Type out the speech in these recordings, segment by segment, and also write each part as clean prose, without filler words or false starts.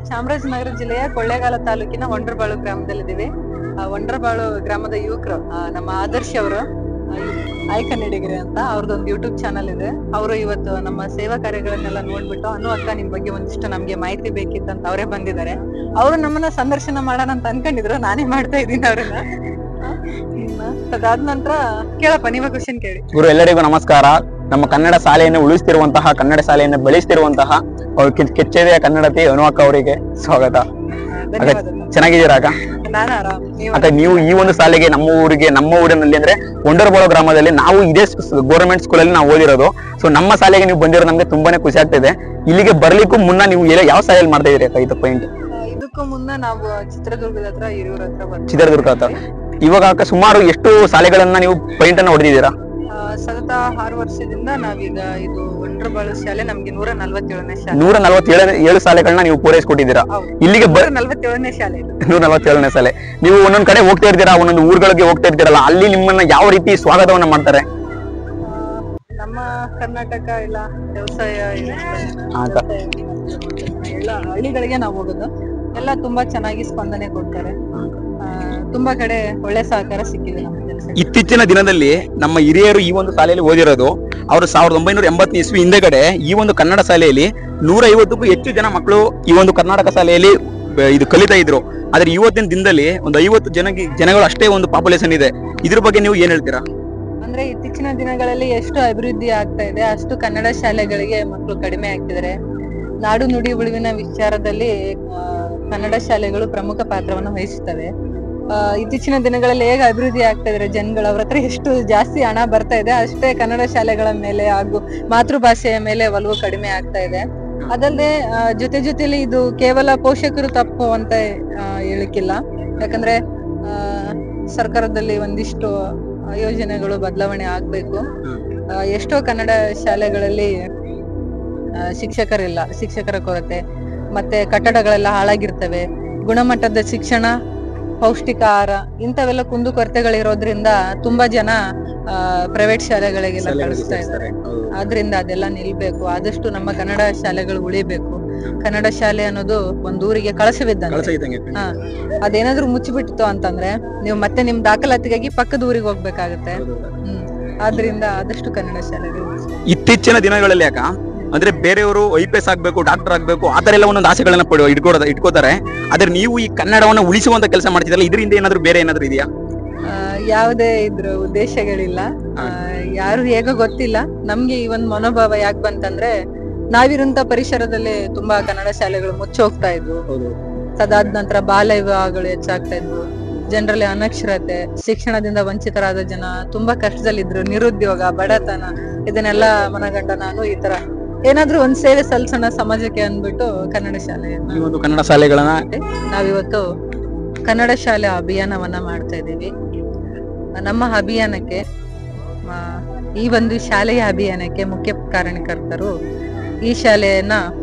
ಚಾಮರಾಜನಗರ ಜಿಲ್ಲೆಯ ಕೊಳ್ಳೇಗಾಲ ತಾಲೂಕಿನ ಒಂಡ್ರಬಾಳು ಗ್ರಾಮದಲ್ಲಿದ್ದೀವಿ. ಒಂಡ್ರಬಾಳು ಗ್ರಾಮದ ಯುವಕರು ನಮ್ಮ ಆದರ್ಶ್ ಅವರು ಆಯ್ ಕನ್ನಡಿಗರೆ ಅಂತ ಅವ್ರದ್ದೊಂದು ಯೂಟ್ಯೂಬ್ ಚಾನಲ್ ಇದೆ. ಅವರು ಇವತ್ತು ನಮ್ಮ ಸೇವಾ ಕಾರ್ಯಗಳನ್ನೆಲ್ಲ ನೋಡ್ಬಿಟ್ಟು ಅನು ಅಕ್ಕ ನಿಮ್ ಬಗ್ಗೆ ಒಂದಿಷ್ಟು ನಮ್ಗೆ ಮಾಹಿತಿ ಬೇಕಿತ್ತಂತ ಅವರೇ ಬಂದಿದ್ದಾರೆ. ಅವರು ನಮ್ಮನ್ನ ಸಂದರ್ಶನ ಮಾಡೋಣ ಅಂತ ಅನ್ಕೊಂಡಿದ್ರು, ನಾನೇ ಮಾಡ್ತಾ ಇದ್ದೀನಿ ಅವ್ರನ್ನ. ಅದಾದ ನಂತರ ಕೇಳಪ್ಪ, ನೀವ ಕ್ವಶನ್ ಕೇಳಿ. ಗುರು, ಎಲ್ಲರಿಗೂ ನಮಸ್ಕಾರ. ನಮ್ಮ ಕನ್ನಡ ಶಾಲೆಯನ್ನು ಉಳಿಸ್ತಿರುವಂತಹ, ಕನ್ನಡ ಶಾಲೆಯನ್ನು ಬೆಳೆಸ್ತಿರುವಂತಹ ಕೆಚ್ಚೆದೆಯ ಕನ್ನಡತಿ ಅನು ಅಕ್ಕ ಅವರಿಗೆ ಸ್ವಾಗತ. ಚೆನ್ನಾಗಿದ್ದೀರಾ ಅಕ್ಕ? ನಾನು ಆರಾಮ್. ಅಕ್ಕ, ನೀವು ಈ ಒಂದು ಶಾಲೆಗೆ ನಮ್ಮ ಊರಿನಲ್ಲಿ ಅಂದ್ರೆ ಒಂಡರಬಾಳು ಗ್ರಾಮದಲ್ಲಿ ನಾವು ಇದೇ ಗೌರ್ಮೆಂಟ್ ಸ್ಕೂಲಲ್ಲಿ ನಾವು ಓದಿರೋದು. ಸೊ ನಮ್ಮ ಶಾಲೆಗೆ ನೀವು ಬಂದಿರೋದು ನಮ್ಗೆ ತುಂಬಾನೇ ಖುಷಿ ಆಗ್ತಿದೆ. ಇಲ್ಲಿಗೆ ಬರ್ಲಿಕ್ಕೂ ಮುನ್ನ ನೀವು ಯಾವ ಶಾಲೆಯಲ್ಲಿ ಮಾಡ್ತಾ ಇದೀರಿ ಅಕ್ಕ? ಇದು ಪಾಯಿಂಟ್. ಇದಕ್ಕೂ ಮುನ್ನ ನಾವು ಚಿತ್ರದುರ್ಗದ ಹತ್ರ ಹಿರಿಯೂರ ಹತ್ರ ಚಿತ್ರದುರ್ಗ ಹತ್ರ. ಇವಾಗ ಅಕ್ಕ ಸುಮಾರು ಎಷ್ಟು ಶಾಲೆಗಳನ್ನ ನೀವು ಪಾಯಿಂಟ್ ಅನ್ನ ಹೊಡೆದಿದ್ದೀರಾ? ಸತತ 6 ವರ್ಷದಿಂದ ನಾವೀಗ ಇದು ಒಂಡ್ರಬಾಳು ಶಾಲೆ ನಮ್ಗೆ 147ನೇ ಶಾಲೆ. 147 ಶಾಲೆಗಳನ್ನ ನೀವು ಪೂರೈಸಿಕೊಟ್ಟಿದ್ದೀರಾ. ಇಲ್ಲಿಗೆ 147ನೇ ಶಾಲೆ. 147ನೇ ಶಾಲೆ. ನೀವು ಒಂದೊಂದ್ ಕಡೆ ಹೋಗ್ತಾ ಇರ್ತೀರಾ, ಒಂದೊಂದು ಊರುಗಳಿಗೆ ಹೋಗ್ತಾ ಇರ್ತೀರಲ್ಲ, ಅಲ್ಲಿ ನಿಮ್ಮನ್ನ ಯಾವ ರೀತಿ ಸ್ವಾಗತವನ್ನ ಮಾಡ್ತಾರೆ? ನಮ್ಮ ಕರ್ನಾಟಕ ಎಲ್ಲ ವ್ಯವಸಾಯ ಎಲ್ಲ ಹಳ್ಳಿಗಳಿಗೆ ನಾವು ಹೋಗೋದು, ಎಲ್ಲ ತುಂಬಾ ಚೆನ್ನಾಗಿ ಸ್ಪಂದನೆ ಕೊಡ್ತಾರೆ. ತುಂಬಾ ಕಡೆ ಒಳ್ಳೆ ಸಹಕಾರ ಸಿಕ್ಕಿದೆ ನಮ್ಮ ಕೆಲಸ. ಇತ್ತೀಚಿನ ದಿನದಲ್ಲಿ ನಮ್ಮ ಹಿರಿಯರು ಈ ಒಂದು ಶಾಲೆಯಲ್ಲಿ ಓದಿರೋದು, ಅವರು 1980 ಇಸ್ವಿ ಹಿಂದೆಗಡೆ ಈ ಒಂದು ಕನ್ನಡ ಶಾಲೆಯಲ್ಲಿ 150ಕ್ಕೂ ಹೆಚ್ಚು ಜನ ಮಕ್ಕಳು ಈ ಒಂದು ಕರ್ನಾಟಕ ಶಾಲೆಯಲ್ಲಿ ಇದು ಕಲಿತಾ ಇದ್ರು. ಆದ್ರೆ ಇವತ್ತಿನ ದಿನದಲ್ಲಿ ಒಂದು 50 ಜನಗಳು ಅಷ್ಟೇ ಒಂದು ಪಾಪ್ಯುಲೇಷನ್ ಇದೆ. ಇದ್ರ ಬಗ್ಗೆ ನೀವು ಏನ್ ಹೇಳ್ತೀರಾ? ಅಂದ್ರೆ ಇತ್ತೀಚಿನ ದಿನಗಳಲ್ಲಿ ಎಷ್ಟು ಅಭಿವೃದ್ಧಿ ಆಗ್ತಾ ಇದೆ, ಅಷ್ಟು ಕನ್ನಡ ಶಾಲೆಗಳಿಗೆ ಮಕ್ಕಳು ಕಡಿಮೆ ಆಗ್ತಿದ್ದಾರೆ. ನಾಡು ನುಡಿ ಉಳಿವಿನ ವಿಚಾರದಲ್ಲಿ ಕನ್ನಡ ಶಾಲೆಗಳು ಪ್ರಮುಖ ಪಾತ್ರವನ್ನು ವಹಿಸುತ್ತವೆ. ಇತ್ತೀಚಿನ ದಿನಗಳಲ್ಲಿ ಹೇಗೆ ಅಭಿವೃದ್ಧಿ ಆಗ್ತಾ ಇದಾರೆ ಜನಗಳು, ಅವ್ರ ಹತ್ರ ಎಷ್ಟು ಜಾಸ್ತಿ ಹಣ ಬರ್ತಾ ಇದೆ, ಅಷ್ಟೇ ಕನ್ನಡ ಶಾಲೆಗಳ ಮೇಲೆ ಹಾಗೂ ಮಾತೃಭಾಷೆಯ ಮೇಲೆ ಒಲವು ಕಡಿಮೆ ಆಗ್ತಾ ಇದೆ. ಅದಲ್ಲದೆ ಜೊತೆಲಿ ಇದು ಕೇವಲ ಪೋಷಕರು ತಪ್ಪು ಅಂತ ಹೇಳಿಕ್ಕಿಲ್ಲ. ಯಾಕಂದ್ರೆ ಸರ್ಕಾರದಲ್ಲಿ ಒಂದಿಷ್ಟು ಯೋಜನೆಗಳು ಬದಲಾವಣೆ ಆಗ್ಬೇಕು. ಎಷ್ಟೋ ಕನ್ನಡ ಶಾಲೆಗಳಲ್ಲಿ ಶಿಕ್ಷಕರಿಲ್ಲ, ಶಿಕ್ಷಕರ ಕೊರತೆ, ಮತ್ತೆ ಕಟ್ಟಡಗಳೆಲ್ಲ ಹಾಳಾಗಿರ್ತವೆ. ಗುಣಮಟ್ಟದ ಶಿಕ್ಷಣ, ಪೌಷ್ಟಿಕ ಆಹಾರ ಇಂಥವೆಲ್ಲ ಕುಂದುಕೊರತೆಗಳಿರೋದ್ರಿಂದ ತುಂಬಾ ಜನ ಪ್ರೈವೇಟ್ ಶಾಲೆಗಳಿಗೆಲ್ಲ ಕಳಿಸ್ತಾ ಇದ್ದಾರೆ. ಆದ್ರಿಂದ ಅದೆಲ್ಲ ನಿಲ್ಬೇಕು. ಆದಷ್ಟು ನಮ್ಮ ಕನ್ನಡ ಶಾಲೆಗಳು ಉಳಿಬೇಕು. ಕನ್ನಡ ಶಾಲೆ ಅನ್ನೋದು ಒಂದ್ ಊರಿಗೆ ಕಳಸವಿದ್ದಂಗೆ. ಅದೇನಾದ್ರೂ ಮುಚ್ಚಿಬಿಟ್ಟಿತ್ತು ಅಂತಂದ್ರೆ ನೀವು ಮತ್ತೆ ನಿಮ್ ದಾಖಲಾತಿಗಾಗಿ ಪಕ್ಕದ ಊರಿಗೆ ಹೋಗ್ಬೇಕಾಗತ್ತೆ. ಆದ್ರಿಂದ ಆದಷ್ಟು ಕನ್ನಡ ಶಾಲೆಗಳು. ಇತ್ತೀಚಿನ ದಿನಗಳಲ್ಲಿ ಯಾಕ ಅಂದ್ರೆ ಬೇರೆಯವರು IPS ಆಗ್ಬೇಕು, ಡಾಕ್ಟರ್ ಆಗ್ಬೇಕು, ಆತರ ಎಲ್ಲ ಒಂದೊಂದು ಆಸೆಗಳನ್ನ ಇಟ್ಕೋತಾರೆ. ಆದ್ರೆ ನೀವು ಈ ಕನ್ನಡವನ್ನ ಉಳಿಸುವಂತ ಕೆಲಸ ಮಾಡ್ತಿದ್ದಲ್ಲ, ಇದರಿಂದ ಏನಾದ್ರು ಬೇರೆ ಏನಾದ್ರು ಇದೆಯಾ? ಯಾವುದೇ ಇದ್ರ ಉದ್ದೇಶಗಳಿಲ್ಲ. ಯಾರು ಹೇಗೋ ಗೊತ್ತಿಲ್ಲ. ನಮ್ಗೆ ಈ ಒಂದ್ ಮನೋಭಾವ ಯಾಕೆ ಬಂತಂದ್ರೆ, ನಾವಿರುವಂತ ಪರಿಸರದಲ್ಲಿ ತುಂಬಾ ಕನ್ನಡ ಶಾಲೆಗಳು ಮುಚ್ಚೋಗ್ತಾ ಇದ್ವು. ಅದಾದ ನಂತರ ಬಾಲ್ಯ ವಿವಾಹಗಳು ಹೆಚ್ಚಾಗ್ತಾ ಇದ್ವು. ಜನರಲ್ಲಿ ಅನಕ್ಷರತೆ, ಶಿಕ್ಷಣದಿಂದ ವಂಚಿತರಾದ ಜನ ತುಂಬಾ ಕಷ್ಟದಲ್ಲಿದ್ರು. ನಿರುದ್ಯೋಗ, ಬಡತನ ಇದನ್ನೆಲ್ಲ ಮನಗಂಡ ನಾನು ಈ ತರ ಏನಾದ್ರೂ ಒಂದ್ ಸೇವೆ ಸಲ್ಸೋಣ ಸಮಾಜಕ್ಕೆ ಅಂದ್ಬಿಟ್ಟು ಕನ್ನಡ ಶಾಲೆಗಳನ್ನ ನಾವಿವತ್ತು ಕನ್ನಡ ಶಾಲೆ ಅಭಿಯಾನವನ್ನ ಮಾಡ್ತಾ ಇದ್ದೀವಿ. ನಮ್ಮ ಅಭಿಯಾನಕ್ಕೆ, ಈ ಒಂದು ಶಾಲೆಯ ಅಭಿಯಾನಕ್ಕೆ ಮುಖ್ಯ ಕಾರಣಕರ್ತರು ಈ ಶಾಲೆಯನ್ನ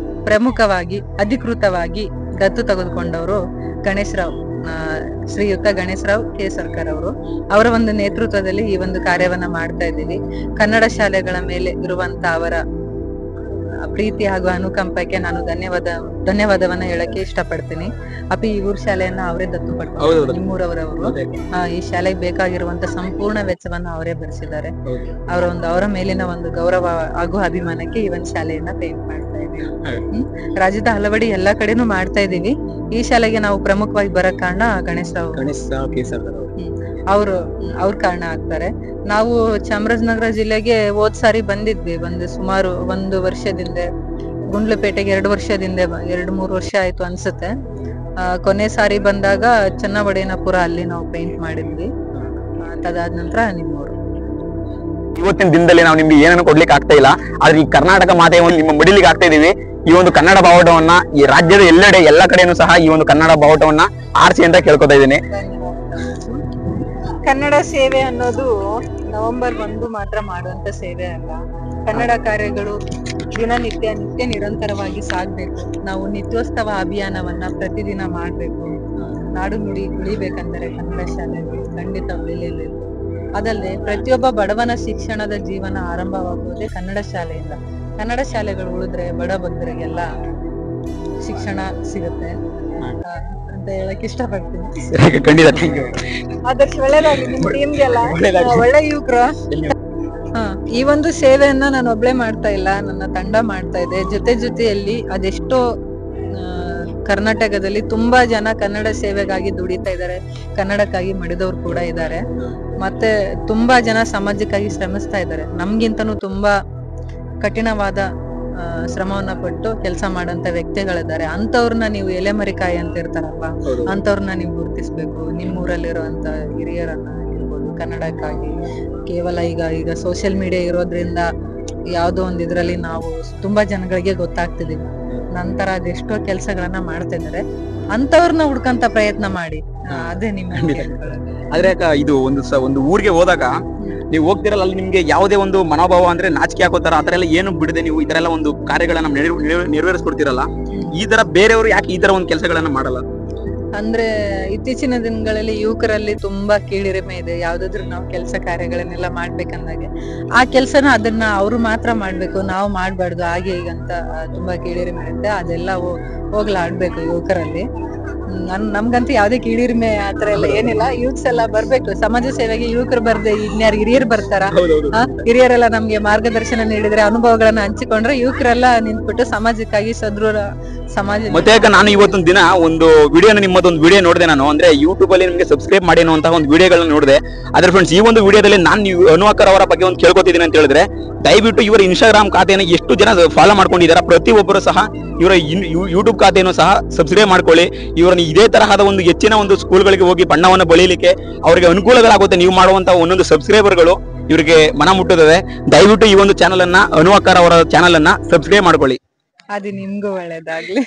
ಪ್ರಮುಖವಾಗಿ ಅಧಿಕೃತವಾಗಿ ದತ್ತು ತೆಗೆದುಕೊಂಡವರು ಗಣೇಶರಾವ್, ಶ್ರೀಯುತ ಗಣೇಶರಾವ್ ಕೆ ಸರ್ಕಾರ್ ಅವರು. ಅವರ ಒಂದು ನೇತೃತ್ವದಲ್ಲಿ ಈ ಒಂದು ಕಾರ್ಯವನ್ನ ಮಾಡ್ತಾ ಇದ್ದೀವಿ. ಕನ್ನಡ ಶಾಲೆಗಳ ಮೇಲೆ ಇರುವಂತ ಅವರ ಪ್ರೀತಿ ಹಾಗೂ ಅನುಕಂಪಕ್ಕೆ ನಾನು ಧನ್ಯವಾದವನ್ನ ಹೇಳಕ್ಕೆ ಇಷ್ಟಪಡ್ತೀನಿ. ಈ ಊರ್ ಶಾಲೆಯನ್ನ ಅವರೇ ದತ್ತು ಪಡ್ಕೊಂಡು, ನಿಮ್ಮೂರವರವರು ಈ ಶಾಲೆಗೆ ಬೇಕಾಗಿರುವಂತ ಸಂಪೂರ್ಣ ವೆಚ್ಚವನ್ನ ಅವರೇ ಭರಿಸಿದ್ದಾರೆ. ಅವರ ಮೇಲಿನ ಒಂದು ಗೌರವ ಹಾಗೂ ಅಭಿಮಾನಕ್ಕೆ ಈ ಒಂದು ಶಾಲೆಯನ್ನ ಪೇಂಟ್ ಮಾಡ್ತಾ ಇದೀವಿ. ರಾಜ್ಯದ ಹಲವಡಿ ಎಲ್ಲಾ ಕಡೆನೂ ಮಾಡ್ತಾ ಇದೀವಿ. ಈ ಶಾಲೆಗೆ ನಾವು ಪ್ರಮುಖವಾಗಿ ಬರಕ್ ಕಾರಣ ಗಣೇಶರಾವ್ ಅವ್ರ ಕಾರಣ ಆಗ್ತಾರೆ. ನಾವು ಚಾಮರಾಜನಗರ ಜಿಲ್ಲೆಗೆ ಹೋದ್ ಸಾರಿ ಬಂದಿದ್ವಿ, ಸುಮಾರು 1 ವರ್ಷದಿಂದ. ಗುಂಡ್ಲುಪೇಟೆಗೆ 2 ವರ್ಷದಿಂದ, 2-3 ವರ್ಷ ಆಯ್ತು ಅನ್ಸುತ್ತೆ. ಕೊನೆ ಸಾರಿ ಬಂದಾಗ ಚನ್ನಬಡೇನಪುರ ಅಲ್ಲಿ ನಾವು ಪೇಂಟ್ ಮಾಡಿದ್ವಿ. ಅದಾದ ನಂತರ ನಿಮ್ಮೂರು. ಇವತ್ತಿನ ದಿನದಲ್ಲಿ ನಾವು ನಿಮ್ಗೆ ಏನನ್ನು ಕೊಡ್ಲಿಕ್ಕೆ ಆಗ್ತಾ ಇಲ್ಲ, ಆದ್ರೆ ಈ ಕರ್ನಾಟಕ ಮಾತೆಯನ್ನು ನಿಮ್ಮ ಮಡಿಲಿಗೆ ಆಗ್ತಾ ಇದೀವಿ. ಈ ಒಂದು ಕನ್ನಡ ಬಾವುಟವನ್ನ ಈ ರಾಜ್ಯದ ಎಲ್ಲೆಡೆ ಎಲ್ಲ ಕಡೆನೂ ಸಹ ಈ ಒಂದು ಕನ್ನಡ ಬಾವುಟವನ್ನ ಆರಿಸಿ ಅಂತ ಕೇಳ್ಕೊತಾ ಇದ್ದೀನಿ. ಕನ್ನಡ ಸೇವೆ ಅನ್ನೋದು ನವೆಂಬರ್ 1 ಮಾತ್ರ ಮಾಡುವಂತ ಸೇವೆ ಅಲ್ಲ. ಕನ್ನಡ ಕಾರ್ಯಗಳು ನಿತ್ಯ ನಿರಂತರವಾಗಿ ಸಾಗ್ಬೇಕು. ನಾವು ನಿತ್ಯೋತ್ಸವ ಅಭಿಯಾನವನ್ನ ಪ್ರತಿದಿನ ಮಾಡ್ಬೇಕು. ನಾಡು ನುಡಿ ಉಳಿಬೇಕಂದರೆ ಕನ್ನಡ ಶಾಲೆಗಳು ಖಂಡಿತ ಉಳಿಲೇಬೇಕು. ಅದಲ್ಲದೆ ಪ್ರತಿಯೊಬ್ಬ ಬಡವನ ಶಿಕ್ಷಣದ ಜೀವನ ಆರಂಭವಾಗುವುದೇ ಕನ್ನಡ ಶಾಲೆಯಿಂದ. ಕನ್ನಡ ಶಾಲೆಗಳು ಉಳಿದ್ರೆ ಬಡ ಭಕ್ತರಿಗೆಲ್ಲ ಶಿಕ್ಷಣ ಸಿಗುತ್ತೆ ಅಂತ ಹೇಳಕ್ ಇಷ್ಟಪಡ್ತೀನಿ. ಖಂಡಿತ ಥ್ಯಾಂಕ್ ಯು. ಆದಷ್ಟು ಒಳ್ಳೇದಾಗ್ಲಿ ನಿಮ್ ಟೀಮ್ಗೆಲ್ಲ, ಒಳ್ಳೇದಾಗ್ಲಿ. ಒಳ್ಳೆ ಯುವಕರು. ಈ ಒಂದು ಸೇವೆಯನ್ನ ನಾನು ಒಬ್ಳೆ ಮಾಡ್ತಾ ಇಲ್ಲ, ನನ್ನ ತಂಡ ಮಾಡ್ತಾ ಇದೆ. ಜೊತೆಯಲ್ಲಿ ಅದೆಷ್ಟೋ ಕರ್ನಾಟಕದಲ್ಲಿ ತುಂಬಾ ಜನ ಕನ್ನಡ ಸೇವೆಗಾಗಿ ದುಡಿತಾ ಇದ್ದಾರೆ, ಕನ್ನಡಕ್ಕಾಗಿ ಮಡಿದವ್ರು ಕೂಡ ಇದ್ದಾರೆ. ಮತ್ತೆ ತುಂಬಾ ಜನ ಸಮಾಜಕ್ಕಾಗಿ ಶ್ರಮಿಸ್ತಾ ಇದ್ದಾರೆ. ನಮ್ಗಿಂತನೂ ತುಂಬಾ ಕಠಿಣವಾದ ಶ್ರಮವನ್ನ ಪಟ್ಟು ಕೆಲಸ ಮಾಡಂತ ವ್ಯಕ್ತಿಗಳಿದ್ದಾರೆ. ಅಂತವ್ರನ್ನ ನೀವು ಎಲೆಮರಿಕಾಯಿ ಅಂತ ಇರ್ತಾರಪ್ಪ, ಅಂತವ್ರನ್ನ ನೀವು ಗುರುತಿಸ್ಬೇಕು. ನಿಮ್ಮೂರಲ್ಲಿರುವಂತ ಹಿರಿಯರನ್ನ ಇರ್ಬೋದು, ಕನ್ನಡಕ್ಕಾಗಿ ಕೇವಲ ಈಗ ಸೋಷಿಯಲ್ ಮೀಡಿಯಾ ಇರೋದ್ರಿಂದ ಯಾವ್ದೋ ಒಂದ್ ಇದ್ರಲ್ಲಿ ನಾವು ತುಂಬಾ ಜನಗಳಿಗೆ ಗೊತ್ತಾಗ್ತಿದೀವಿ. ನಂತರ ಅದೆಷ್ಟೋ ಕೆಲ್ಸಗಳನ್ನ ಮಾಡ್ತಾ ಇದಾರೆ. ಅಂತವ್ರನ್ನ ಹುಡ್ಕಂತ ಪ್ರಯತ್ನ ಮಾಡಿ. ಅದೇ ನಿಮ್ಮ ಆದ್ರೆ ಇದು ಒಂದು ಊರಿಗೆ ಹೋದಾಗ ನೀವು ಹೋಗ್ತಿರಲ್ಲ, ಅಲ್ಲಿ ನಿಮ್ಗೆ ಯಾವುದೇ ಒಂದು ಮನೋಭಾವ ಅಂದ್ರೆ ನಾಚಿಕೆ ಹಾಕೋತಾರ ಆತರ ಎಲ್ಲ ಏನು ಬಿಡದೆ ನೀವು ಈ ತರ ಎಲ್ಲ ಒಂದು ಕಾರ್ಯಗಳನ್ನ ನೆರವೇರಿಸ್ಕೊಡ್ತಿರಲ್ಲ. ಈ ತರ ಬೇರೆಯವರು ಯಾಕೆ ಈ ತರ ಒಂದು ಕೆಲಸಗಳನ್ನ ಮಾಡಲ್ಲ? ಅಂದ್ರೆ ಇತ್ತೀಚಿನ ದಿನಗಳಲ್ಲಿ ಯುವಕರಲ್ಲಿ ತುಂಬಾ ಕೀಳಿರಿಮೆ ಇದೆ. ಯಾವ್ದಾದ್ರು ನಾವು ಕೆಲಸ ಕಾರ್ಯಗಳನ್ನೆಲ್ಲ ಮಾಡ್ಬೇಕಂದಾಗೆ ಆ ಕೆಲ್ಸನ ಅದನ್ನ ಅವ್ರು ಮಾತ್ರ ಮಾಡ್ಬೇಕು, ನಾವು ಮಾಡ್ಬಾರ್ದು, ಹಾಗೆ ಈಗಂತ ತುಂಬಾ ಕೀಳಿರಿಮೆ ಇರುತ್ತೆ. ಅದೆಲ್ಲ ಹೋಗ್ಲಾಡ್ಬೇಕು ಯುವಕರಲ್ಲಿ. ನಮ್ಗಂತೂ ಯಾವ್ದೇ ಕೀಳಿರಿಮೆ ಆತರ ಎಲ್ಲ ಏನಿಲ್ಲ. ಯೂತ್ಸ್ ಎಲ್ಲ ಬರ್ಬೇಕು ಸಮಾಜ ಸೇವೆಗೆ. ಯುವಕರು ಬರ್ದೆ ಇನ್ಯಾರು ಹಿರಿಯರು ಬರ್ತಾರ? ಹಿರಿಯರೆಲ್ಲ ನಮ್ಗೆ ಮಾರ್ಗದರ್ಶನ ನೀಡಿದ್ರೆ, ಅನುಭವಗಳನ್ನ ಹಂಚಿಕೊಂಡ್ರೆ ಯುವಕರೆಲ್ಲ ನಿಂತ್ಬಿಟ್ಟು ಸಮಾಜಕ್ಕಾಗಿ ಸದೃಢ ಸಮಾಜ. ಮತ್ತೆ ನಾನು ಇವತ್ತೊಂದು ದಿನ ಒಂದು ವಿಡಿಯೋನ ನಿಮ್ಮದೊಂದು ವಿಡಿಯೋ ನೋಡಿದೆ ನಾನು. ಅಂದ್ರೆ ಯೂಟ್ಯೂಬ್ ಅಲ್ಲಿ ನಿಮಗೆ ಸಬ್ಸ್ಕ್ರೈಬ್ ಮಾಡಿ ಅನ್ನುವಂತಹ ಒಂದು ವಿಡಿಯೋಗಳನ್ನ ನೋಡಿದೆ. ಅದ್ರ ಫ್ರೆಂಡ್ಸ್, ಈ ಒಂದು ವಿಡಿಯೋದಲ್ಲಿ ನಾನು ಅನುವಾಕರ್ ಅವರ ಬಗ್ಗೆ ಒಂದು ಕೇಳ್ಕೊತಿದ್ದೀನಿ ಅಂತ ಹೇಳಿದ್ರೆ, ದಯವಿಟ್ಟು ಇವರ ಇನ್ಸ್ಟಾಗ್ರಾಮ್ ಖಾತೆಯನ್ನು ಎಷ್ಟು ಜನ ಫಾಲೋ ಮಾಡ್ಕೊಂಡಿದ್ದಾರೆ ಪ್ರತಿಯೊಬ್ಬರು ಸಹ ಇವರ ಯೂಟ್ಯೂಬ್ ಖಾತೆಯನ್ನು ಸಹ ಸಬ್ಸ್ಕ್ರೈಬ್ ಮಾಡ್ಕೊಳ್ಳಿ. ಇವರನ್ನು ಇದೇ ತರಹದ ಒಂದು ಹೆಚ್ಚಿನ ಒಂದು ಸ್ಕೂಲ್ಗಳಿಗೆ ಹೋಗಿ ಬಣ್ಣವನ್ನು ಬಳಿಲಿಕ್ಕೆ ಅವರಿಗೆ ಅನುಕೂಲಗಳಾಗುತ್ತೆ. ನೀವು ಮಾಡುವಂತಹ ಒಂದೊಂದು ಸಬ್ಸ್ಕ್ರೈಬರ್ಗಳು ಇವರಿಗೆ ಮನ ಮುಟ್ಟುತ್ತದೆ. ದಯವಿಟ್ಟು ಈ ಒಂದು ಚಾನಲ್ ಅನ್ನ, ಅನುವಾಕರ್ ಅವರ ಚಾನಲ್ ಅನ್ನ ಸಬ್ಸ್ಕ್ರೈಬ್ ಮಾಡ್ಕೊಳ್ಳಿ. ಅದು ನಿಮ್ಗೂ ಒಳ್ಳೇದಾಗ್ಲಿ.